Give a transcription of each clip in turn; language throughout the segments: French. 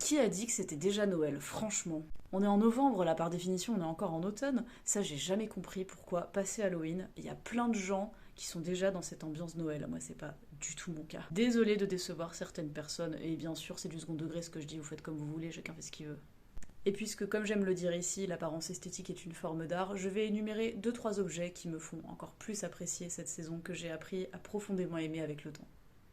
qui a dit que c'était déjà Noël, franchement? On est en novembre, là par définition on est encore en automne. Ça j'ai jamais compris pourquoi, passé Halloween, il y a plein de gens qui sont déjà dans cette ambiance Noël. Moi c'est pas du tout mon cas. Désolée de décevoir certaines personnes, et bien sûr c'est du second degré ce que je dis, vous faites comme vous voulez, chacun fait ce qu'il veut. Et puisque, comme j'aime le dire ici, l'apparence esthétique est une forme d'art, je vais énumérer 2-3 objets qui me font encore plus apprécier cette saison que j'ai appris à profondément aimer avec le temps.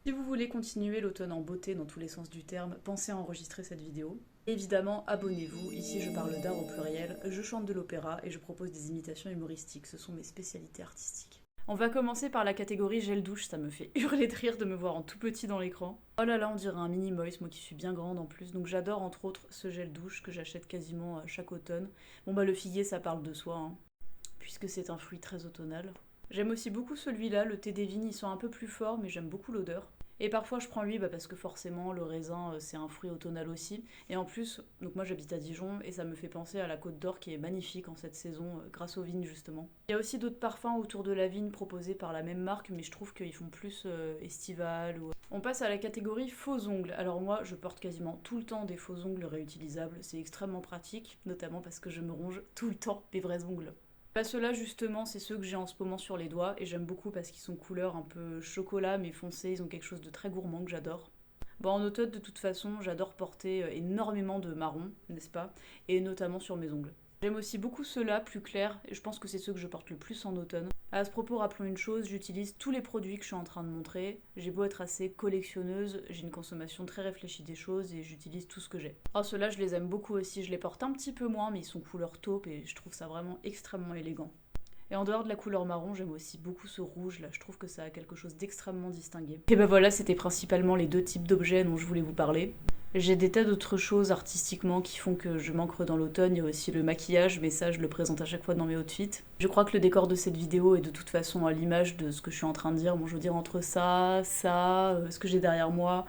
Si vous voulez continuer l'automne en beauté dans tous les sens du terme, pensez à enregistrer cette vidéo. Évidemment, abonnez-vous, ici je parle d'art au pluriel, je chante de l'opéra et je propose des imitations humoristiques, ce sont mes spécialités artistiques. On va commencer par la catégorie gel douche, ça me fait hurler de rire de me voir en tout petit dans l'écran. Oh là là, on dirait un mini moist, moi qui suis bien grande en plus, donc j'adore entre autres ce gel douche que j'achète quasiment chaque automne. Bon bah le figuier ça parle de soi, hein, puisque c'est un fruit très automnal. J'aime aussi beaucoup celui-là, le thé des vignes, il sent un peu plus fort mais j'aime beaucoup l'odeur. Et parfois je prends lui parce que forcément le raisin c'est un fruit automnal aussi. Et en plus, donc moi j'habite à Dijon et ça me fait penser à la Côte d'Or qui est magnifique en cette saison grâce aux vignes justement. Il y a aussi d'autres parfums autour de la vigne proposés par la même marque mais je trouve qu'ils font plus estival. On passe à la catégorie faux ongles. Alors moi je porte quasiment tout le temps des faux ongles réutilisables. C'est extrêmement pratique, notamment parce que je me ronge tout le temps les vrais ongles. Bah ceux-là justement c'est ceux que j'ai en ce moment sur les doigts et j'aime beaucoup parce qu'ils sont couleur un peu chocolat mais foncé, ils ont quelque chose de très gourmand que j'adore. Bon en automne de toute façon j'adore porter énormément de marron, n'est-ce pas? Et notamment sur mes ongles. J'aime aussi beaucoup ceux-là plus clairs et je pense que c'est ceux que je porte le plus en automne. À ce propos, rappelons une chose, j'utilise tous les produits que je suis en train de montrer. J'ai beau être assez collectionneuse, j'ai une consommation très réfléchie des choses et j'utilise tout ce que j'ai. Alors ceux-là, je les aime beaucoup aussi, je les porte un petit peu moins, mais ils sont couleur taupe et je trouve ça vraiment extrêmement élégant. Et en dehors de la couleur marron, j'aime aussi beaucoup ce rouge là, je trouve que ça a quelque chose d'extrêmement distingué. Et ben voilà, c'était principalement les deux types d'objets dont je voulais vous parler. J'ai des tas d'autres choses artistiquement qui font que je m'ancre dans l'automne. Il y a aussi le maquillage, mais ça je le présente à chaque fois dans mes outfits. Je crois que le décor de cette vidéo est de toute façon à l'image de ce que je suis en train de dire. Bon, je veux dire entre ça, ce que j'ai derrière moi,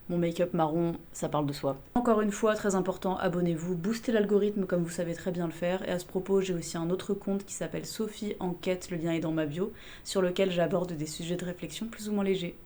mon make-up marron, ça parle de soi. Encore une fois, très important, abonnez-vous, boostez l'algorithme comme vous savez très bien le faire. Et à ce propos, j'ai aussi un autre compte qui s'appelle Sophie Enquête, le lien est dans ma bio, sur lequel j'aborde des sujets de réflexion plus ou moins légers.